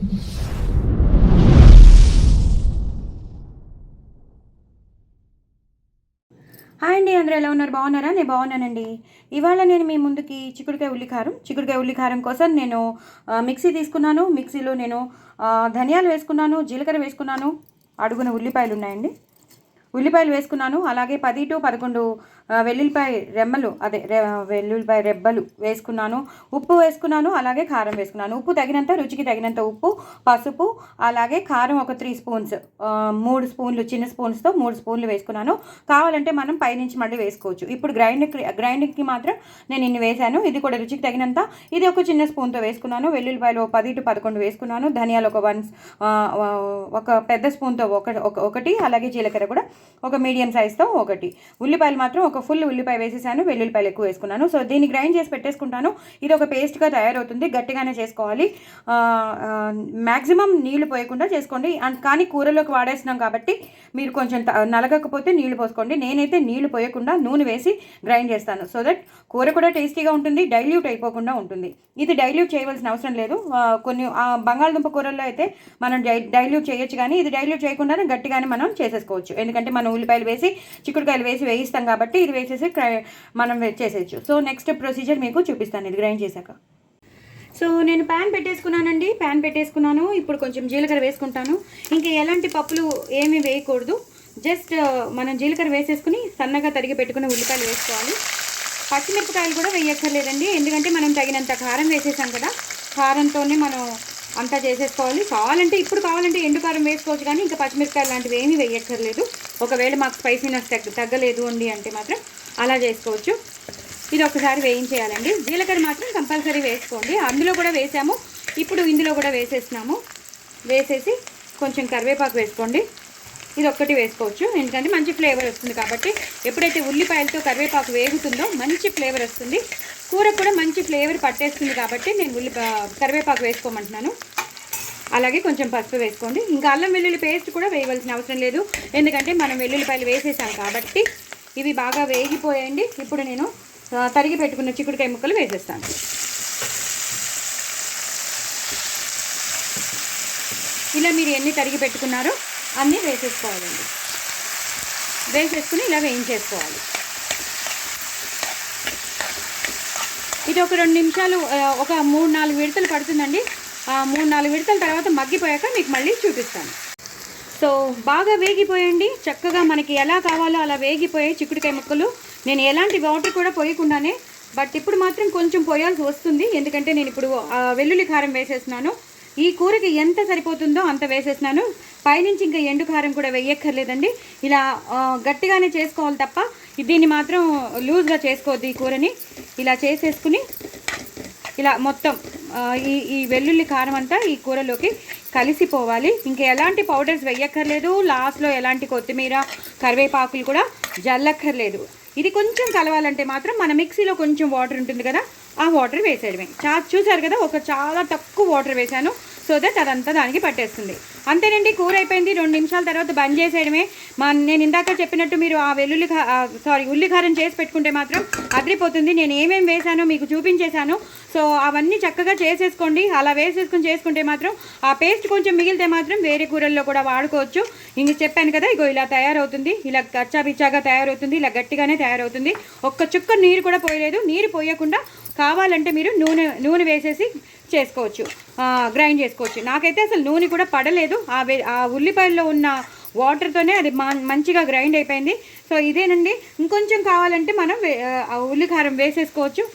Hi అండి, అందరూ ఎలా ఉన్నారు? బాగున్నారా? నేను బాగున్నానండి. ఇవాళ నేను మీ ముందుకి చిక్కుడుకాయ ఉల్లికారం కోసం నేను మిక్సీ తీసుకున్నాను. మిక్సీలో నేను ధనియాలు వేసుకున్నాను, జీలకర్ర వేసుకున్నాను, అడుగున ఉల్లిపాయలు ఉన్నాయండి. ఉల్లిపాయలు వేసుకున్నాను. అలాగే 10 to 11 వెల్లుల్లిపాయ వెల్లుల్లిపాయ రెబ్బలు వేసుకున్నాను. ఉప్పు వేసుకున్నాను, అలాగే కారం వేసుకున్నాను. ఉప్పు తగినంత, రుచికి తగినంత ఉప్పు, పసుపు, అలాగే కారం ఒక 3 స్పూన్స్, 3 స్పూన్లు చిన్న స్పూన్స్తో 3 స్పూన్లు వేసుకున్నాను. కావాలంటే మనం పైనుంచి మళ్ళీ వేసుకోవచ్చు. ఇప్పుడు గ్రైండింగ్కి మాత్రం నేను ఇన్ని వేసాను. ఇది కూడా రుచికి తగినంత. ఇది ఒక చిన్న స్పూన్తో వేసుకున్నాను. వెల్లుల్లిపాయలు 10 to 11 వేసుకున్నాను. ధనియాలు ఒక పెద్ద స్పూన్తో ఒకటి, అలాగే జీలకర్ర కూడా ఒక మీడియం సైజ్తో ఒకటి. ఉల్లిపాయలు మాత్రం ఒక ఫుల్ ఉల్లిపాయ వేసేసాను. వెల్లుల్లిపాయలు ఎక్కువ వేసుకున్నాను. సో దీన్ని గ్రైండ్ చేసి పెట్టేసుకుంటాను. ఇది ఒక పేస్ట్గా తయారవుతుంది. గట్టిగానే చేసుకోవాలి. మ్యాక్సిమం నీళ్లు పోయకుండా చేసుకోండి. కానీ కూరలోకి వాడేస్తున్నాం కాబట్టి మీరు కొంచెం నలగకపోతే నీళ్లు పోసుకోండి. నేనైతే నీళ్లు పోయకుండా నూనె వేసి గ్రైండ్ చేస్తాను. సో దట్ కూర కూడా టేస్టీగా ఉంటుంది, డైల్యూట్ అయిపోకుండా ఉంటుంది. ఇది డైల్యూట్ చేయవలసిన అవసరం లేదు. కొన్ని బంగాళదుంప కూరల్లో అయితే మనం డైల్యూట్ చేయొచ్చు, కానీ ఇది డైల్యూట్ చేయకుండానే గట్టిగానే మనం చేసేసుకోవచ్చు. ఎందుకంటే మనం ఉల్లిపాయలు వేసి చిక్కుడుకాయలు వేయిస్తాం కాబట్టి ఇది వేసేసి మనం చేసేయచ్చు. సో నెక్స్ట్ ప్రొసీజర్ మీకు చూపిస్తాను ఇది గ్రైండ్ చేశాక. సో నేను ప్యాన్ పెట్టేసుకున్నాను. ఇప్పుడు కొంచెం జీలకర్ర వేసుకుంటాను. ఇంకా ఎలాంటి పప్పులు ఏమీ వేయకూడదు. జస్ట్ మనం జీలకర్ర వేసేసుకుని సన్నగా తరిగి పెట్టుకుని ఉల్లిపాయలు వేసుకోవాలి. పచ్చిమిరపకాయలు కూడా వేయక్కర్లేదండి, ఎందుకంటే మనం తగినంత కారం వేసేసాం కదా. కారంతోనే మనం అంతా చేసేసుకోవాలి. ఇప్పుడు కావాలంటే ఎండు కారం వేసుకోవచ్చు, కానీ ఇంకా పచ్చిమిరపకాయలు లాంటివి ఏమీ వేయక్కర్లేదు. ఒకవేళ మాకు స్పైసీనెస్ తగ్గలేదు అండి అంటే మాత్రం అలా చేసుకోవచ్చు. ఇది ఒకసారి వేయించేయాలండి. జీలకర్ర మాత్రం కంపల్సరీ వేసుకోండి. అందులో కూడా వేసాము, ఇప్పుడు ఇందులో కూడా వేసేసి కొంచెం కరివేపాకు వేసుకోండి. ఇది ఒక్కటి వేసుకోవచ్చు, ఎందుకంటే మంచి ఫ్లేవర్ వస్తుంది కాబట్టి. ఎప్పుడైతే ఉల్లిపాయలతో కరివేపాకు వేగుతుందో మంచి ఫ్లేవర్ వస్తుంది. కూర కూడా మంచి ఫ్లేవర్ పట్టేస్తుంది కాబట్టి నేను కరివేపాకు వేసుకోమంటున్నాను. అలాగే కొంచెం పసుపు వేసుకోండి. ఇంకా అల్లం వెల్లుల్లి పేస్ట్ కూడా వేయవలసిన అవసరం లేదు, ఎందుకంటే మనం వెల్లుల్లిపాయలు వేసేసాం కాబట్టి. ఇవి బాగా వేగిపోయాయండి. ఇప్పుడు నేను తరిగి పెట్టుకున్న చిక్కుడుకాయ ముక్కలు వేసేస్తాను. ఇలా మీరు ఎన్ని తరిగి పెట్టుకున్నారో అన్నీ వేసేసుకోవాలండి. వేసేసుకుని ఇలా వేయించేసుకోవాలి. ఇది ఒక 2 నిమిషాలు, ఒక 3-4 విడతలు పడుతుందండి. 3-4 విడతల తర్వాత మగ్గిపోయాక మీకు మళ్ళీ చూపిస్తాను. సో బాగా వేగిపోయండి. చక్కగా మనకి ఎలా కావాలో అలా వేగిపోయాయి చిక్కుడుకాయ ముక్కలు. నేను ఎలాంటి వాటర్ కూడా పోయకుండానే, బట్ ఇప్పుడు మాత్రం కొంచెం పోయాల్సి వస్తుంది, ఎందుకంటే నేను ఇప్పుడు వెల్లుల్లి కారం వేసేస్తున్నాను. ఈ కూరకి ఎంత సరిపోతుందో అంత వేసేసినాను. పైనుంచి ఇంకా ఎండు కారం కూడా వేయక్కర్లేదండి. ఇలా గట్టిగానే చేసుకోవాలి తప్ప దీన్ని మాత్రం లూజ్గా చేసుకోవద్దు. ఈ కూరని ఇలా చేసేసుకుని ఇలా మొత్తం ఈ వెల్లుల్లి కారం అంతా ఈ కూరలోకి కలిసిపోవాలి. ఇంకా ఎలాంటి పౌడర్స్ వేయక్కర్లేదు. లాస్ట్లో ఎలాంటి కొత్తిమీర, కరివేపాకులు కూడా జల్లక్కర్లేదు. ఇది కొంచెం కలవాలంటే మాత్రం మన మిక్సీలో కొంచెం వాటర్ ఉంటుంది కదా, ఆ వాటర్ వేసేయడమే. చూసారు కదా, చాలా తక్కువ వాటర్ వేసాను. సో దట్ అదంతా దానికి పట్టేస్తుంది. అంతేనండి, కూర అయిపోయింది. 2 నిమిషాల తర్వాత బంద్ చేసేయడమే. నేను ఇందాక చెప్పినట్టు మీరు ఆ ఉల్లికారం చేసి పెట్టుకుంటే మాత్రం అదిరిపోతుంది. నేను ఏమేమి వేసానో మీకు చూపించేశాను. సో అవన్నీ చక్కగా చేసేసుకోండి. అలా చేసుకుంటే మాత్రం ఆ పేస్ట్ కొంచెం మిగిలితే మాత్రం వేరే కూరల్లో కూడా వాడుకోవచ్చు. ఇంక చెప్పాను కదా, ఇగో ఇలా తయారవుతుంది. ఇలా కచ్చాపిచ్చాగా తయారవుతుంది, ఇలా గట్టిగానే తయారవుతుంది. ఒక్క చుక్క నీరు కూడా పోయలేదు. నీరు పోయకుండా కావాలంటే మీరు నూనె వేసేసి చేసుకోవచ్చు, గ్రైండ్ చేసుకోవచ్చు. నాకైతే అసలు నూనె కూడా పడలేదు. ఆ ఉల్లిపాయల్లో ఉన్న వాటర్తోనే అది మంచిగా గ్రైండ్ అయిపోయింది. సో ఇదేనండి. ఇంకొంచెం కావాలంటే మనం ఉల్లికారం వేసేసుకోవచ్చు.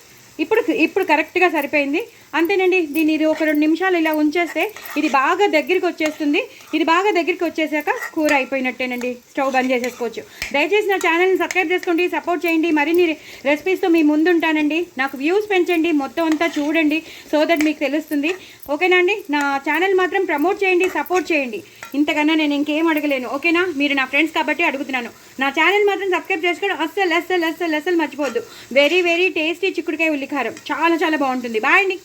ఇప్పుడు కరెక్ట్గా సరిపోయింది. అంతేనండి. ఇది ఒక 2 నిమిషాలు ఇలా ఉంచేస్తే ఇది బాగా దగ్గరికి వచ్చేస్తుంది. ఇది బాగా దగ్గరికి వచ్చేసాక కూర అయిపోయినట్టేనండి. స్టవ్ బంద్ చేసేసుకోవచ్చు. దయచేసి నా ఛానల్ని సబ్స్క్రైబ్ చేసుకోండి, సపోర్ట్ చేయండి. మరిన్ని రెసిపీస్తో మీ ముందుంటానండి. నాకు వ్యూస్ పెంచండి, మొత్తం అంతా చూడండి, సో దట్ మీకు తెలుస్తుంది. ఓకేనా అండి? నా ఛానల్ మాత్రం ప్రమోట్ చేయండి, సపోర్ట్ చేయండి. ఇంతకన్నా నేను ఇంకేం అడగలేను. ఓకేనా? మీరు నా ఫ్రెండ్స్ కాబట్టి అడుగుతున్నాను. నా ఛానల్ మాత్రం సబ్స్క్రైబ్ చేసుకోవడం అస్సలు మర్చిపోవద్దు. వెరీ వెరీ టేస్టీ చిక్కుడుకాయ ఉల్లికారం చాలా చాలా బాగుంటుంది. బాయ్ అండి.